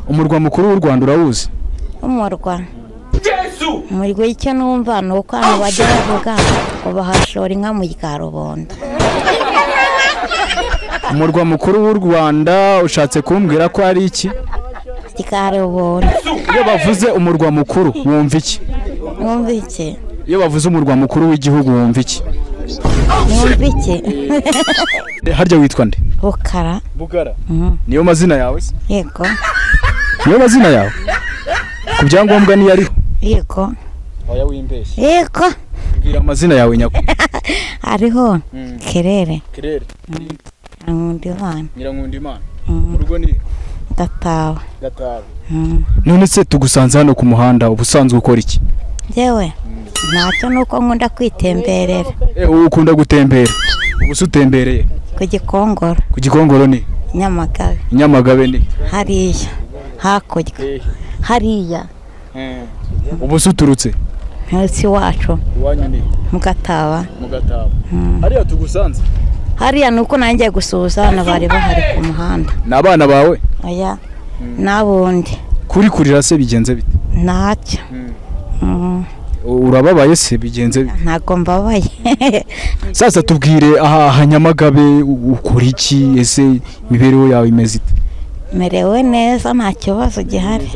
umurwa mukuru w'u Rwanda urawuzi? Umurwa umurwa icyo numva nuko abantu bajya bavuga ngo bahashora inka mu Karubondo. Umurwa mukuru w'u Rwanda ushatse kumbwira ko ari iki? Karubondo. Iyo bavuze umurwa mukuru wumva iki? Wumva iki? Iyo bavuze umurwa mukuru w'igihugu wumva iki? Wumva iki? Harya witwa nde? Bukara. Bukara. Niyo mazina yawe se? Yego. Niyo mazina yawe? Ku byangombwa ni yariho? Yego. Oya wimbeshye. Yego. Mbwira amazina yawe nyako. Ariho Kerere. Kerere. Nyirankundimana. Nyirankundimana. Urugo ni Gataba. Gataba. None se tugusanze hano ku muhanda ubusanzwe ukora iki? Jewe ntacyo nuko nkunda kwitemberera. Ukunda gutembera? Ubusa utembereye? Ku Gikongoro. Ku Gikongoro ni? Nyamagabe. Nyamagabe ni? Hariya hakurya. Hariya. Ubusa uturutse? Nsi wacu. Iwanyu ni? Mu Gataba. Mu Gataba. Hariya tugusanze? Hariya nuko nanjye gusuhuza hano bari bahari ku muhanda. N'abana bawe? Oya. Nabundi. Kuri kurira se bigenze bite? Ntacyo. Urababaye se bigenze bite? Ntago mbabaye. Sasa tubwire aha Nyamagabe ukora iki? Ese imibereho yawe imeze ite? Merewe neza nta kibazo gihari.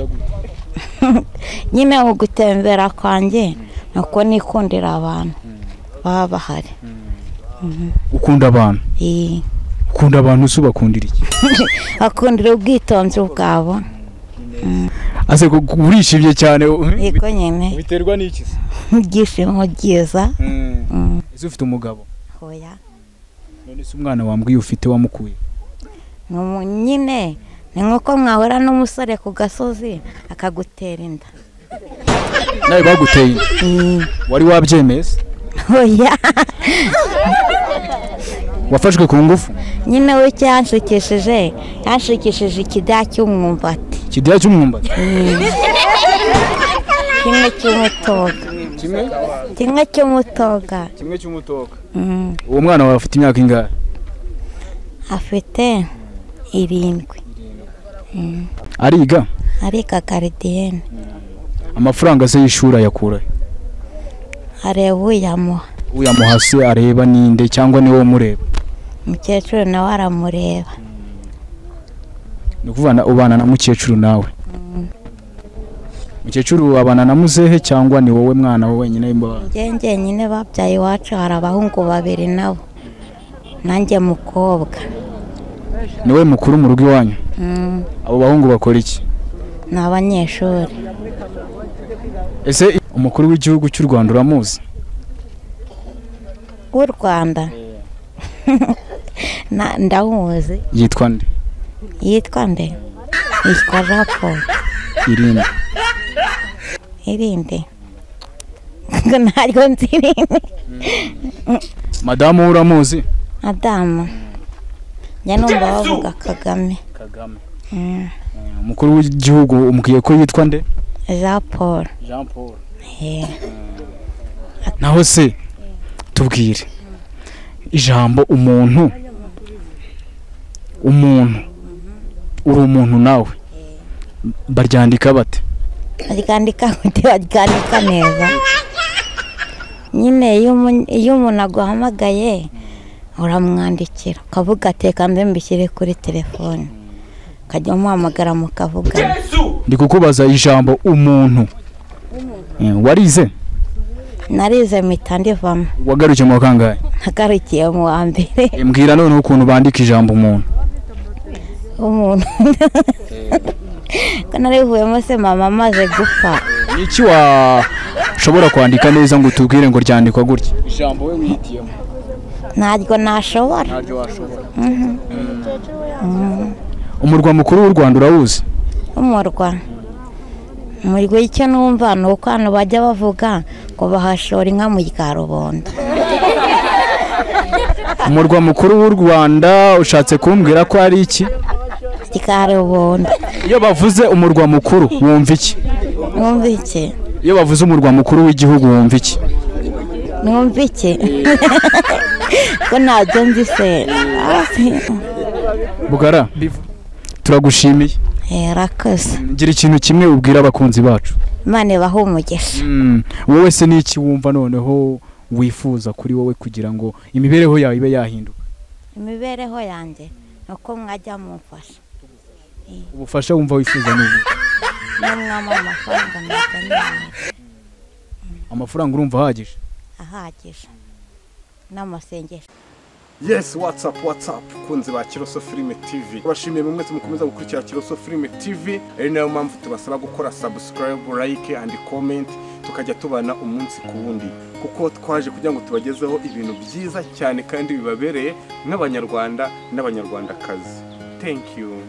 Nyine ugutembera kwanjye nuko nikundira abantu baba bahari. Ukunda abantu? Ukunda abantu se ubakundira iki? Akundira ubwitonzi bwabo. Ase urishimye cyane? Yego nyine. Biterwa n'iki se? Igishimo giza. Ese ufite umugabo? Oya. None se umwana wambwiye ufite wamukuye? Nyine ni nkuko mwahora n'umusore ku gasozi akagutera inda. Nawe baguteye inda? Wari wabyemeye? Oya. Wafashwe ku ngufu? Nyine we cyanshikishije ikidaya cy'umwumbati. Ikidaya cy'umwumbati? Kimwe cy'umutoga. Kimwe cy'umutoga. Kimwe cy'umutoga. Uwo mwana wawe afite imyaka ingahe? Afite 7. Ariga? Ariga garidiyene. Amafaranga se y'ishuri yakura? Areba uyamuha. Uyamuha se areba ninde cyangwa ni wowe mureba? Mukecuru nawe aramureba. Ni kuvana ubana na mukecuru nawe? Mukecuru abana na muzehe cyangwa ni wowe mwana wowe wenyine imba? Njye nyine babyaye iwacu hari abahungu 2 nabo. Nanjye mukobwa. Niwe mukuru mu rugo iwanyu? Abo bahungu bakora iki? Ni abanyeshuri. Ese umukuru w'igihugu cy'u Rwanda uramuzi? W'u Rwanda? Ndamuzi. Yitwa nde? Yitwa nde? Yitwa Japo. Irinde? Irinde? Ntaryo nzi irinde. Madamu uramuzi? Madamu? Njya numva bavuga Kagame. Kagame. Umukuru w'igihugu umbwiye ko yitwa nde? Jean Paul. Jean Paul. Naho se tubwire ijambo umuntu uri umuntu nawe baryandika bate? Baryandika neza. Nyine iyo umuntu aguhamagaye uramwandikira ukavuga ateka mbishyire kuri telefone ukajya umuhamagara mukavugana. Ndi kukubaza ijambo umuntu warize? Narize mitandivamo. Wagarukiye mu kangahe? Nagarukiye mu wa mbere. Mbwira none ukuntu bandika ijambo umuntu. Ko narivuyemo se mama amaze gupfa. Niki washobora kwandika neza ngo tubwire ngo ryandikwa gutya? Ijambo we wihitiyemo? Ntaryo nashobora. Ntaryo washobora. Umurwa mukuru w'u Rwanda urawuzi? Umurwa icyo numva nuko hano bajya bavuga ngo bahashora inka mu Karubondo. Umurwa mukuru w'u Rwanda ushatse kumbwira ko ari iki? Karubondo. Iyo bavuze umurwa mukuru wumva iki? Wumva iki? Iyo bavuze umurwa mukuru w'igihugu wumva iki? Wumva iki? Ko ntabyo nzi se. Bugara turagushimiye. Rakoze. ngira ikintu kimwe ubwira abakunzi bacu. Imana baho umugisha. Wowe se niki wumva noneho wifuza kuri wowe kugira ngo imibereho yawe ibe yahinduka? Imibereho yanjye nuko mwajya mumfasha. Ubufasha wumva wifuza n'ubu? Namwama amafaranga ndaganya. Amafaranga urumva ahagije? Ahagije. N'amasengesho. Yes, what's up kunzi ba Kiroso Film TV. Bashimiye mwese mukomeza gukurikira Kiroso Film TV. Ari nayo mpamvu tubasaba gukora subscribe, like and comment tukajya tubana umunsi ku wundi, kuko twaje kugira ngo tubagezeho ibintu byiza cyane kandi bibabereye n'abanyarwanda n'abanyarwandakazi. Thank you.